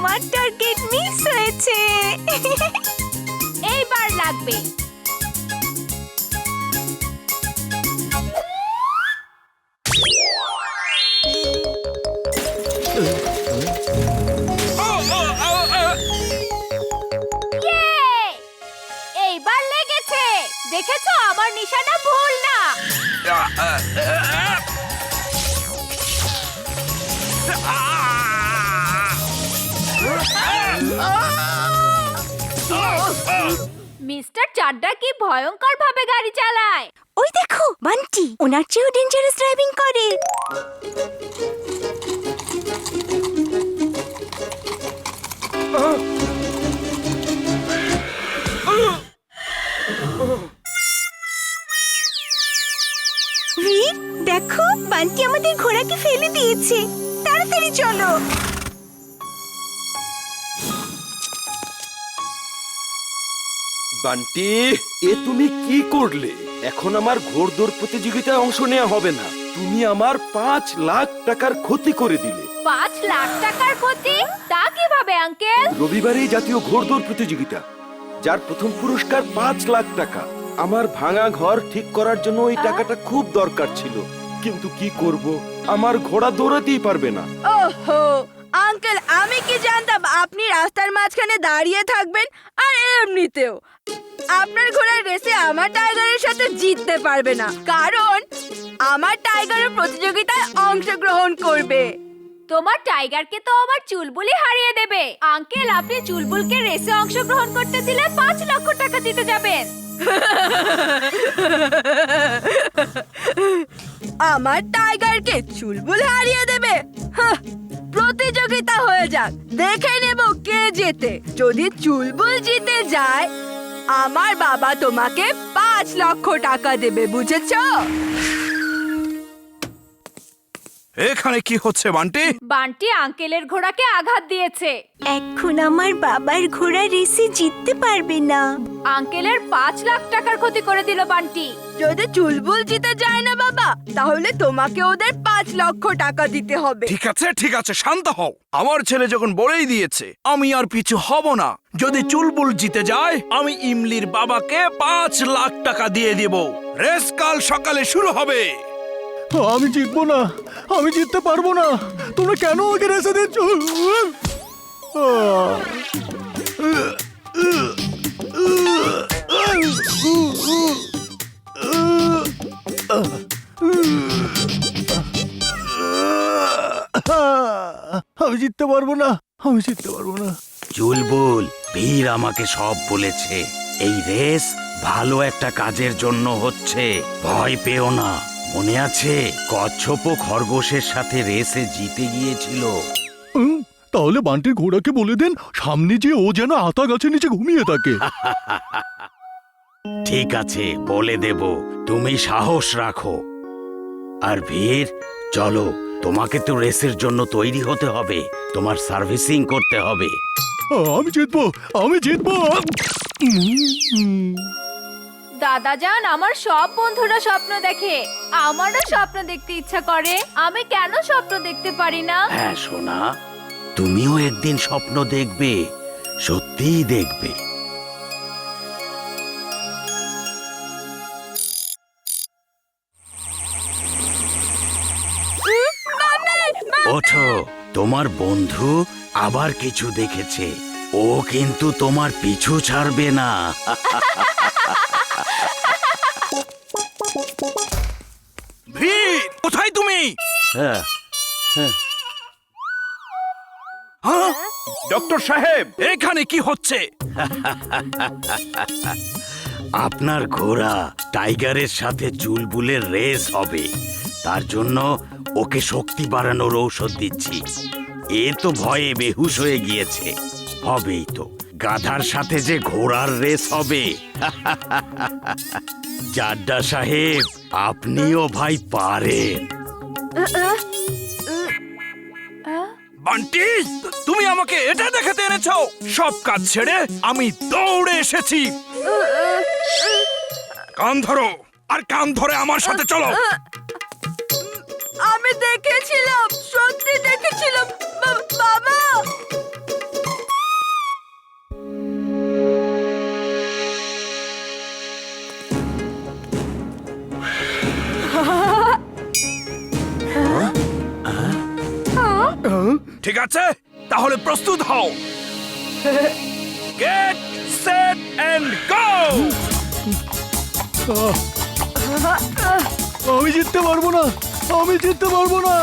আমার target miss হয়েছে। এইবার লাগবে। এইবার লেগেছে। দেখেছো আমার নিশানা ভুল না। মিস্টার চাড্ডা কি ভয়ঙ্কর ভাবে গাড়ি চালায়। ওই দেখো বান্টি, ওনার চেয়েও ডেঞ্জারাস ড্রাইভিং করে। রিক, দেখো বান্টি আমাদের ঘোড়াকে ফেলে দিয়েছে। তাড়াতাড়ি চলো। বান্টি, এ তুমি কি করলে? এখন আমার ঘোড়দৌড় প্রতিযোগিতায় অংশ নেওয়া হবে না। তুমি আমার 5 লাখ টাকার ক্ষতি করে দিলে। 5 লাখ টাকার ক্ষতি? তা কিভাবে আঙ্কেল? রবিবারেই জাতীয় ঘোড়দৌড় প্রতিযোগিতা, যার প্রথম পুরস্কার 5 লাখ টাকা। আমার ভাঙা ঘর ঠিক করার জন্য ওই টাকাটা খুব দরকার ছিল, কিন্তু কি করব, আমার ঘোড়া দৌড়াতেই পারবে না। ওহো আঙ্কেল, আমি কি জানতাম আপনি রাস্তার মাঝখানে দাঁড়িয়ে থাকবেন। আর এমনিতেও আপনার ঘোড়ার রেসে আমার টাইগারের সাথে জিততে পারবে না, কারণ আমার টাইগারের প্রতিযোগিতায় অংশগ্রহণ করবে। তোমার টাইগারকে তো আমার চুলবুলি হারিয়ে দেবে। আঙ্কেল, আপনি চুলবুলকে রেসে অংশগ্রহণ করতে দিলে 5 লক্ষ টাকা দিতে যাবেন। আমার টাইগারকে চুলবুল হারিয়ে দেবে? হাহ, প্রতিযোগিতা হয়ে যাক, দেখে নেব কে জেতে। যদি চুলবুল জিতে যায়, আমার বাবা তোমাকে 5 লক্ষ টাকা দেবে, বুঝেছো? এখানে কি হচ্ছে বান্টি? বান্টি আঙ্কেলের ঘোড়াকে আঘাত দিয়েছে। এখন আমার বাবার ঘোড়া রেসে জিততে পারবে না। আঙ্কেলের 5 লাখ টাকার ক্ষতি করে দিল বান্টি। যদি চুলবুল জিতে যায় না বাবা, তাহলে তোমাকে ওদের 5 লক্ষ টাকা দিতে হবে। ঠিক আছে, শান্ত হও। আমার ছেলে যখন বলেই দিয়েছে, আমি আর পিছু হব না। যদি চুলবুল জিতে যায়, আমি ইমলির বাবাকে 5 লাখ টাকা দিয়ে দেব। রেস কাল সকালে শুরু হবে। আমি জিতবো না, আমি জিততে পারবো না। তোমরা কেন ওকে রেসে দিচ্ছ? আমি জিততে পারবো না, আমি জিততে পারবো না। চুলবুল, বীর আমাকে সব বলেছে। এই রেস ভালো একটা কাজের জন্য হচ্ছে, ভয় পেও না। মনে আছে কচ্ছপ ও খরগোশের সাথে রেসে জিতে গিয়েছিল? তাহলে বান্টির ঘোড়াকে বলে দেন সামনে যে ও যেন আতা গাছের নিচে ঘুমিয়ে থাকে। ঠিক আছে, বলে দেব। তুমি সাহস রাখো। আর বীর, চলো, তোমাকে তো রেসের জন্য তৈরি হতে হবে। তোমার সার্ভিসিং করতে হবে। আমি জিতবো, আমি জিতবো। দাদা জান, আমার সব বন্ধুরা স্বপ্ন দেখে, আমারও স্বপ্ন দেখতে ইচ্ছা করে। আমি কেন স্বপ্ন দেখতে পারি না? হ্যাঁ সোনা, তুমিও একদিন স্বপ্ন দেখবে, সত্যিই দেখবে। ওঠো, তোমার বন্ধু আবার কিছু দেখেছে। ও কিন্তু তোমার পিছু ছাড়বে না। ভীর, কোথায় তুমি? হ্যাঁ, ডক্টর সাহেব, এখানে কি হচ্ছে? আপনার ঘোড়া টাইগারের সাথে চুলবুলের রেস হবে, তার জন্য ওকে শক্তি বাড়ানোর ঔষধ দিচ্ছি। এ তো ভয়ে বেহুশ হয়ে গিয়েছে। হবেই তো, গাধার সাথে যে ঘোড়ার রেস হবে। চাড্ডা সাহেব, আপনিও ভাই পারেন। বান্টি, তুমি আমাকে এটা দেখাতে এনেছো? সব কাজ ছেড়ে আমি দৌড়ে এসেছি। কান ধরো, আর কান ধরে আমার সাথে চলো। আমি দেখেছিলাম, সত্যি দেখেছিলাম। বাবা, ঠিক আছে, তাহলে প্রস্তুত হও। Get set and go. আমি জিততে পারবো না, আমি জিততে পারবো না।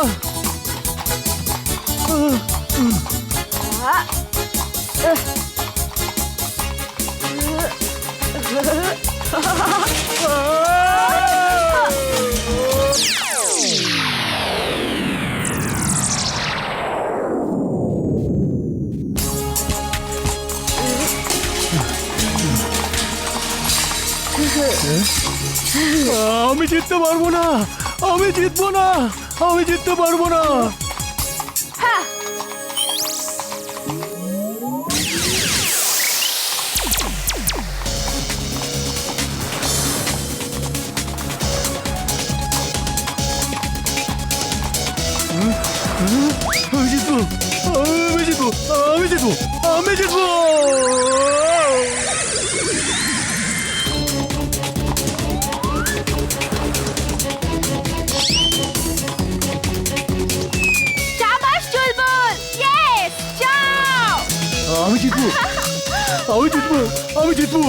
আমি জিততে পারবো না, আমি জিতবো না, আমি জিততে পারবো না। আমি জিতবো, আমি জিতবো, আমি জিতবো, আমি জিতবো। শাবাশ চুলবুল, ইয়েস, যাও। আমি জিতবো, আমি জিতবো, আমি জিতবো।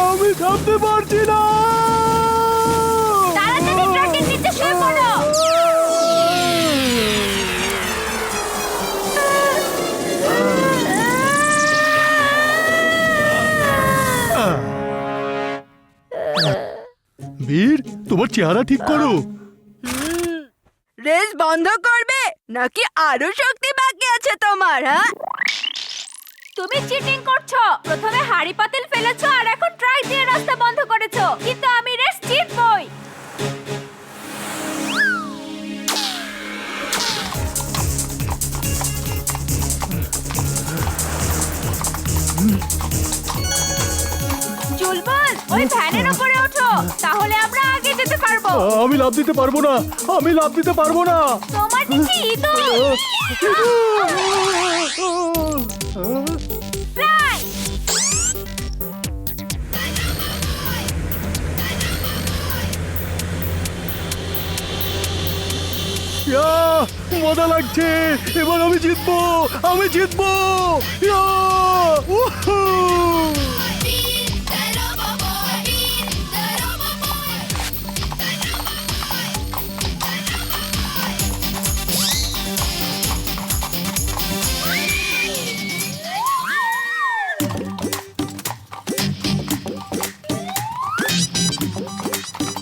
আমি থামতে পারছি না। তাড়াতাড়ি ট্রাকের নিচে শুয়ে পড়ো। বীর, তোমার চেহারা ঠিক করো। রেস বন্ধ করবে নাকি আরো শক্তি বাকি আছে তোমার? হ্যাঁ, তুমি চিটিং করছো। প্রথমে হাড়ি পাতিল ফেলেছো আর এখন ট্রাক দিয়ে রাস্তা বন্ধ করেছো, কিন্তু আমি রেস জিতবই। চুলবুল, ওই ভ্যানের উপরে ওঠো, তাহলে আমরা আগে যেতে পারবো। আমি লাভ দিতে পারবো না, আমি লাভ দিতে পারবো না। তোমার নিচে ইঁদুর। প্রায়। ইয়া, মজা লাগছে, এবার আমি জিতবো, আমি জিতবো। ইয়া, উহু।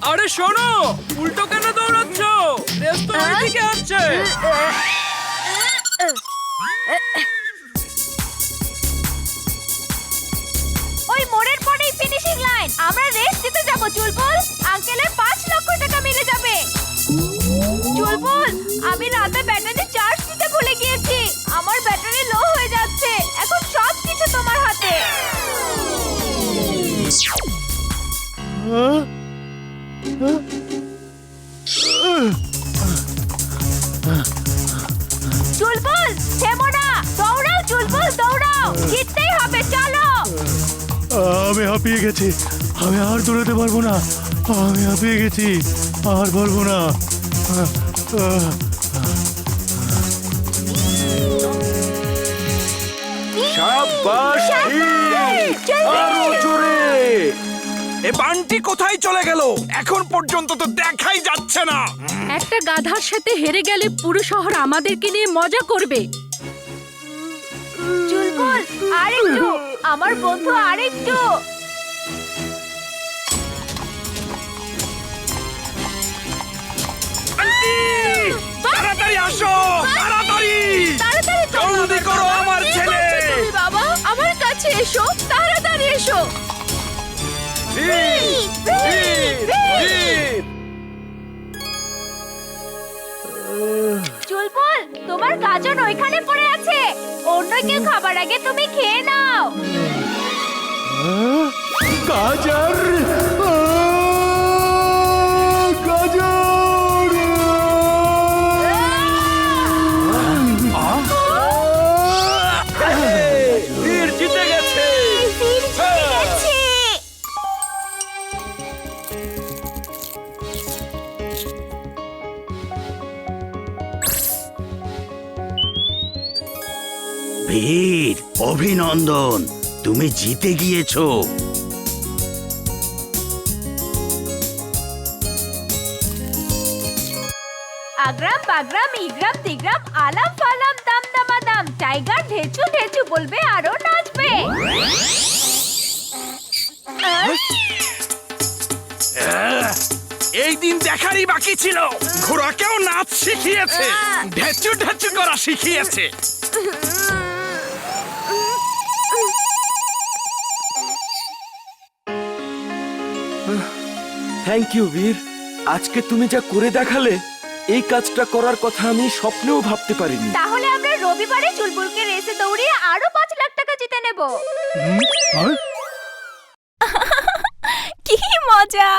আরে শোনো, উল্টো কেন দৌড়াচ্ছ? রেস তো ওইদিকে আছে। ওই মোড়ের পরেই ফিনিশিং লাইন। আমরা রেস জিতে যাব চুলবুল। আঙ্কেলের 5 লক্ষ টাকা মিলে যাবে। চুলবুল, আমি রাতে ব্যাটারি চার্জ দিতে ভুলে গিয়েছি। আমার ব্যাটারি লো হয়ে যাচ্ছে। এখন সব কিছু তোমার হাতে। চুলবুল, থেমো না। দৌড়াও চুলবুল, দৌড়াও। জিততেই হবে, চলো। আমি হাঁপিয়ে গেছি, আমি আর দৌড়াতে পারবো না, আমি হাঁপিয়ে গেছি, আর পারবো না। শাবাশ ঠিক, আরো জোরে। এ বান্টি কোথায় চলে গেল? এখন পর্যন্ত তো দেখাই যাচ্ছে না। একটা গাধার সাথে হেরে গেলে পুরো শহর আমাদেরকে নিয়ে মজা করবে। চুলবুল, আরেকটু। আমার বন্ধু আরেকটু। বান্টি, তাড়াতাড়ি আসো, তাড়াতাড়ি। তাড়াতাড়ি জলদি করো আমার ছেলে। তুমি বাবা, আমার কাছে এসো, তাড়াতাড়ি এসো। বীর, বীর, বীর। চুলবুল, তোমার গাজন ওইখানে পড়ে আছে। অন্য কেউ খাবার আগে তুমি খেয়ে নাও। গাজর, গাজর। অভিনন্দন, তুমি জিতে গিয়েছো। আগ্রাম বাগ্রাম ইগ্রাম তিগ্রাম আলাম ফালাম দাম দামাদাম টাইগার ঢেচু ঢেচু বলবে আরো নাচবে। এই দিন দেখারই বাকি ছিল, ঘোড়াকেও নাচ শিখিয়েছে, ঢেচু ঢেচু করা শিখিয়েছে। থ্যাংক ইউ বীর। আজকে তুমি যা করে দেখালে, এই কাজটা করার কথা আমি স্বপ্নেও ভাবতে পারিনি। তাহলে আমরা রবিবারে চুলবুলকে রেসে দৌড়িয়ে আরো 5 লাখ টাকা জিতে নেব। আর কি মজা!